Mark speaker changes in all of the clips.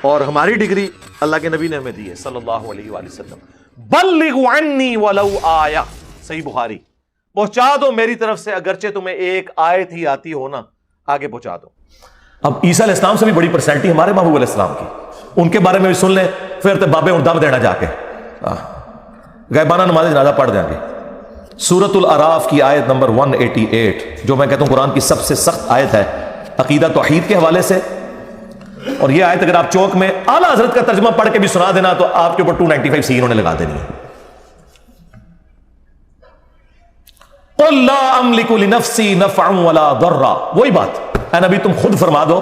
Speaker 1: اور ہماری ڈگری اللہ کے نبی نے ہمیں دی ہے صلی اللہ علیہ وآلہ وسلم. بلغوا عنی ولو آیہ، صحیح بخاری، پہنچا دو میری طرف سے اگرچہ تمہیں ایک آیت ہی آتی ہو نا، آگے پہنچا دو. اب عیسیٰ علیہ السلام سے بھی بڑی پرسنالٹی ہمارے محبوب علیہ السلام کی، ان کے بارے میں بھی سن لیں، پھر تو بابے اور دم دینا جا کے غیبانہ نماز جنازہ پڑھ جائیں گے. سورۃ الاعراف کی آیت نمبر 188، جو میں کہتا ہوں قرآن کی سب سے سخت آیت ہے عقیدہ توحید کے حوالے سے. اور یہ آیت اگر آپ چوک میں اعلیٰ حضرت کا ترجمہ پڑھ کے بھی سنا دینا تو آپ کے اوپر 295 سی انہوں نے لگا دینی ہے. قل لا املک لنفسی نفعا ولا ضرا، وہی بات اے نبی تم خود فرما دو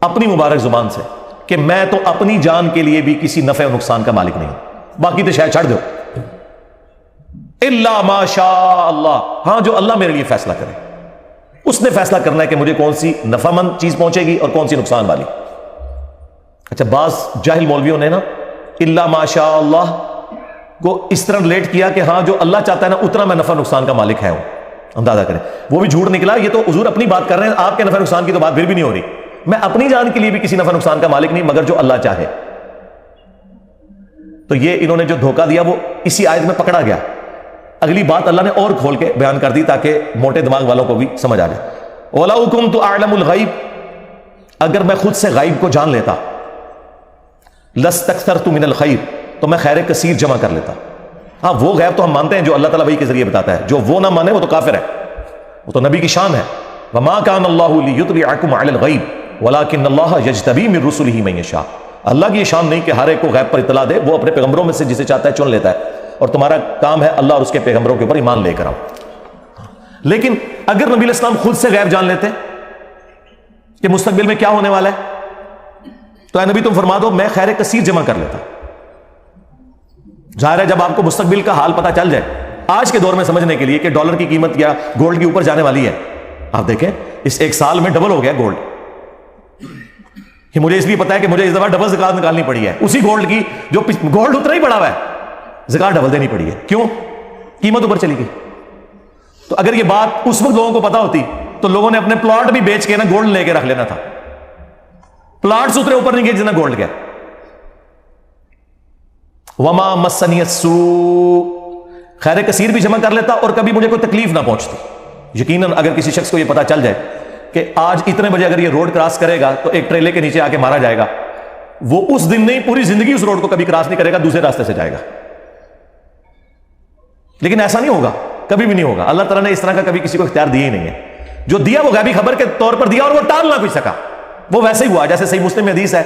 Speaker 1: اپنی مبارک زبان سے کہ میں تو اپنی جان کے لیے بھی کسی نفع و نقصان کا مالک نہیں ہوں، باقی تو شاید چھڑ دو. الا ما شاء اللہ، ہاں جو اللہ میرے لیے فیصلہ کرے، اس نے فیصلہ کرنا ہے کہ مجھے کون سی نفع مند چیز پہنچے گی اور کون سی نقصان والی. اچھا بعض جاہل مولویوں نے نا الا ما شاء اللہ کو اس طرح ریلیٹ کیا کہ ہاں جو اللہ چاہتا ہے نا اتنا میں نفع نقصان کا مالک ہے ہوں. اندازہ کریں وہ بھی جھوٹ نکلا. یہ تو حضور اپنی بات کر رہے ہیں، آپ کے نفع نقصان کی تو بات پھر بھی نہیں ہو رہی. میں اپنی جان کے لیے بھی کسی نفع نقصان کا مالک نہیں مگر جو اللہ چاہے. تو یہ انہوں نے جو دھوکہ دیا وہ اسی آیت میں پکڑا گیا. اگلی بات اللہ نے اور کھول کے بیان کر دی تاکہ موٹے دماغ والوں کو بھی سمجھ آ جائے. وَلَوْ كُنْتُ أَعْلَمُ الْغَيْبِ، اگر میں خود سے غیب کو جان لیتا، لَاسْتَكْثَرْتُ مِنَ الْخَيْرِ، تو میں خیر کثیر جمع کر لیتا. ہاں وہ غیب تو ہم مانتے ہیں جو اللہ تعالیٰ وحی کے ذریعے بتاتا ہے، جو وہ نہ مانے وہ تو کافر ہے، وہ تو نبی کی شان ہے. وَمَا كَانَ اللَّهُ لِيُطْلِعَكُمْ عَلَى الْغَيْبِ وَلَكِنَّ اللَّهَ يَجْتَبِي مِن رُّسُلِهِ مَن يَشَاءُ. اللہ کی یہ شان نہیں کہ ہر ایک کو غیب پر اطلاع دے، وہ اپنے پیغمبروں میں سے جسے چاہتا ہے چن لیتا ہے، اور تمہارا کام ہے اللہ اور اس کے پیغمبروں کے اوپر ایمان لے کر آؤ. لیکن اگر نبی علیہ السلام خود سے غیب جان لیتے کہ مستقبل میں کیا ہونے والا ہے، تو اے نبی تم فرما دو میں خیر کثیر جمع کر لیتا. ظاہر ہے جب آپ کو مستقبل کا حال پتہ چل جائے، آج کے دور میں سمجھنے کے لیے کہ ڈالر کی قیمت یا گولڈ کی اوپر جانے والی ہے، آپ دیکھیں اس ایک سال میں ڈبل ہو گیا گولڈ. کہ مجھے اس لیے پتا ہے کہ مجھے اس دفعہ ڈبل زکات نکالنی پڑی ہے اسی گولڈ کی جو گولڈ اتنا ہی پڑا ہوا ہے، زکات ڈبل دینی پڑی ہے. کیوں؟ قیمت اوپر چلی گئی. تو اگر یہ بات اس وقت لوگوں کو پتا ہوتی تو لوگوں نے اپنے پلاٹ بھی بیچ کے نا گولڈ لے کے رکھ لینا تھا. پلاٹ اتنے اوپر نہیں گئے جتنا گولڈ گیا. وما مسنی السوء، خیر کثیر بھی جمع کر لیتا اور کبھی مجھے کوئی تکلیف نہ پہنچتی. یقیناً اگر کسی شخص کو یہ پتا چل جائے کہ آج اتنے بجے اگر یہ روڈ کراس کرے گا تو ایک ٹریلے کے نیچے آ کے مارا جائے گا، وہ اس دن نہیں پوری زندگی اس روڈ کو کبھی کراس نہیں کرے گا، دوسرے راستے سے جائے گا. لیکن ایسا نہیں ہوگا، کبھی بھی نہیں ہوگا. اللہ تعالیٰ نے اس طرح کا کبھی کسی کو اختیار دیا ہی نہیں ہے. جو دیا وہ غیبی خبر کے طور پر دیا اور وہ ٹال نہ کوئی سکا، وہ ویسے ہی ہوا. جیسے صحیح مسلم میں حدیث ہے،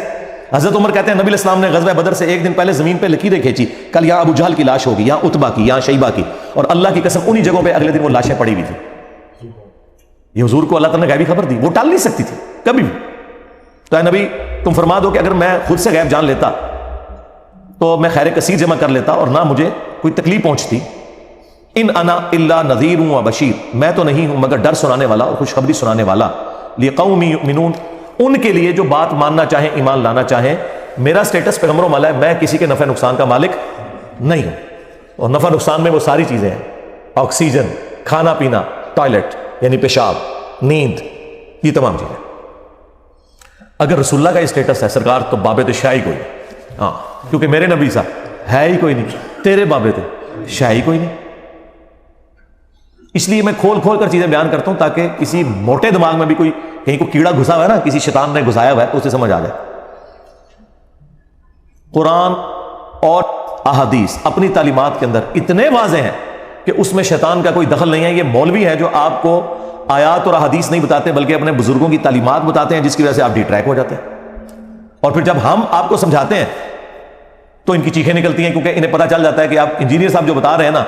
Speaker 1: حضرت عمر کہتے ہیں نبی علیہ السلام نے غزوہ بدر سے ایک دن پہلے زمین پہ لکیریں کھینچی، کل یہاں ابو جہل کی لاش ہوگی، یہاں عتبہ کی، یہاں شیبہ کی، اور اللہ کی قسم انہی جگہوں پہ اگلے دن وہ لاشیں پڑی ہوئی تھی. یہ حضور کو اللہ تعالیٰ نے غیبی خبر دی، وہ ٹال نہیں سکتی تھی کبھی بھی. تو اے نبی تم فرما دو کہ اگر میں خود سے غیب جان لیتا تو میں خیر کثیر جمع کر لیتا اور نہ مجھے کوئی تکلیف پہنچتی. ان انا الا نذیر و بشیر، میں تو نہیں ہوں مگر ڈر سنانے والا اور خوشخبری سنانے والا. لقوم یؤمنون، ان کے لیے جو بات ماننا چاہیں، ایمان لانا چاہیں. میرا سٹیٹس پیغمبروں والا ہے، میں کسی کے نفع نقصان کا مالک نہیں ہوں. اور نفع نقصان میں وہ ساری چیزیں ہیں، آکسیجن، کھانا پینا، ٹوائلٹ یعنی پیشاب، نیند، یہ تمام چیزیں. اگر رسول اللہ کا یہ سٹیٹس ہے سرکار تو بابے تو شاہی کوئی نہیں. ہاں کیونکہ میرے نبی صاحب ہے ہی کوئی نہیں، تیرے بابے تو شاہی کوئی نہیں. اس لیے میں کھول کھول کر چیزیں بیان کرتا ہوں تاکہ کسی موٹے دماغ میں بھی کوئی کہیں کو کیڑا گھسا ہوا ہے نا، کسی شیطان نے گھسایا ہوا ہے تو اسے سمجھ آ جائے. قرآن اور احادیث اپنی تعلیمات کے اندر اتنے واضح ہیں کہ اس میں شیطان کا کوئی دخل نہیں ہے. یہ مولوی ہے جو آپ کو آیات اور احادیث نہیں بتاتے بلکہ اپنے بزرگوں کی تعلیمات بتاتے ہیں، جس کی وجہ سے آپ ڈی ٹریک ہو جاتے ہیں. اور پھر جب ہم آپ کو سمجھاتے ہیں تو ان کی چیخیں نکلتی ہیں، کیونکہ انہیں پتہ چل جاتا ہے کہ آپ انجینئر صاحب جو بتا رہے ہیں نا،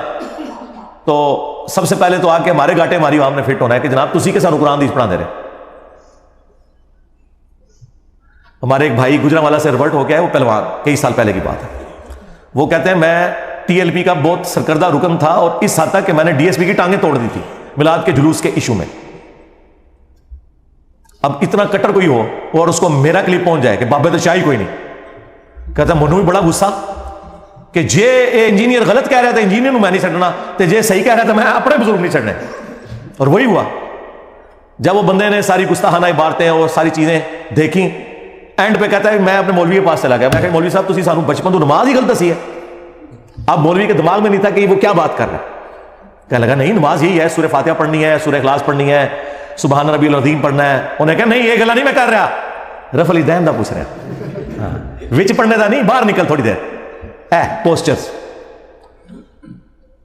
Speaker 1: تو سب سے پہلے تو آ کے ہمارے گاٹے ہماری عوام نے فٹ ہونا ہے کہ جناب تسی کے ساتھ قرآن حدیث پڑھا دے رہے. ہمارے ایک بھائی گجرانوالا سے ریورٹ ہو گیا ہے، وہ پہلوان، کئی سال پہلے کی بات ہے. وہ کہتے ہیں میں ٹی ایل پی کا بہت سرکردہ رکن تھا اور اس حد تک کہ میں نے ڈی ایس پی کی ٹانگیں توڑ دی تھی میلاد کے جلوس کے ایشو میں. اب اتنا کٹر کوئی ہو اور اس کو میرا کلپ پہنچ جائے کہ بابے تو شاہی کوئی نہیں، کہتا منو بھی بڑا غصہ کہ جے اے انجینئر غلط کہہ رہا تھا انجینئر میں نہیں چڑھنا، تو جے صحیح کہہ رہا تھا میں اپنے بزرگ نہیں چڑھنے. اور وہی ہوا جب وہ بندے نے ساری گستاخانہ عبارتیں اور ساری چیزیں دیکھیں اینڈ پہ کہتا ہے میں اپنے مولوی کے پاس چلا گیا, میں کہا مولوی صاحب تسی سانو بچپن تو نماز ہی غلط دسی ہے. اب مولوی کے دماغ میں نہیں تھا کہ وہ کیا بات کر رہا ہے. کہنے لگا نہیں نماز یہی ہے, سورہ فاتحہ پڑھنی ہے, سورہ اخلاص پڑھنی ہے, سبحان ربی العظیم پڑھنا ہے. انہیں کہا نہیں یہ گلا نہیں میں کر رہا, رفع الیدین دا پوچھ رہا, وچ پڑھنے دا نہیں, باہر نکل تھوڑی دیر پوسچرز.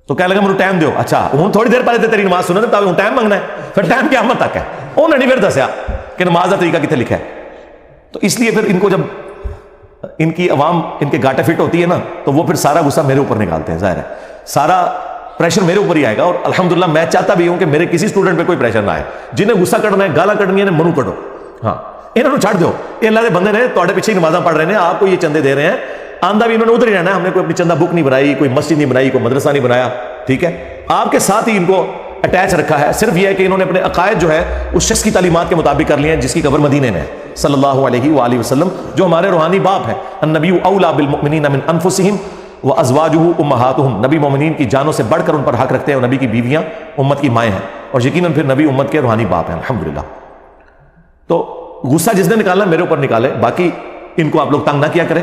Speaker 1: تو کہنے لگا مجھے ٹائم دیو. اچھا ہوں تھوڑی دیر پہلے تیری نماز سنا تو ہوں ٹائم منگنا ہے, پھر ٹائم قیامت تک ہے. انہوں نے نہیں پھر دسیا کہ نماز کا طریقہ کتنے لکھا ہے. تو اس لیے پھر ان کو جب ان کی عوام ان کے گاٹے فٹ ہوتی ہے نا تو وہ پھر سارا غصہ میرے اوپر نکالتے ہیں. ظاہر ہے سارا پریشر میرے اوپر ہی آئے گا, اور الحمدللہ میں چاہتا بھی ہوں کہ میرے کسی اسٹوڈنٹ پہ کوئی پریشر نہ آئے. جنہیں غصہ کرنا ہے, گالاں کڈنی ہے, منو کڈو. ہاں انہوں نے چھڑ دو, یہ اللہ دے بندے نے تواڈے پیچھے ہی نمازاں پڑھ رہے ہیں, آپ کو یہ چندے دے رہے ہیں, آندہ بھی انہوں نے ادھر ہی رہنا ہے. ہم نے کوئی اپنی چندہ بک نہیں بنائی, کوئی مسجد نہیں بنائی, کوئی مدرسہ نہیں بنایا, ٹھیک ہے, آپ کے ساتھ ہی ان کو اٹیچ رکھا ہے. صرف یہ ہے کہ انہوں نے اپنے عقائد جو ہے اس شخص کی تعلیمات کے مطابق کر لیے ہیں جس کی قبر مدینے میں ہے, صلی اللہ علیہ وآلہ وسلم, جو ہمارے روحانی باپ ہے. النبی اولا بالمؤمنین من انفسہم وازواجہ امہاتہم, نبی مومنین کی جانوں سے بڑھ کر ان پر حق رکھتے ہیں, اور نبی کی بیویاں امت کی مائیں ہیں, اور یقیناً پھر نبی امت کے روحانی باپ ہیں الحمدللہ. تو غصہ جس نے نکالنا میرے اوپر نکالے, باقی ان کو آپ لوگ تنگ نہ کیا کریں,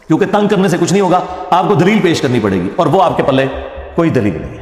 Speaker 1: کیونکہ تنگ کرنے سے کچھ نہیں ہوگا, آپ کو دلیل پیش کرنی پڑے گی, اور وہ آپ کے پلے کوئی دلیل نہیں.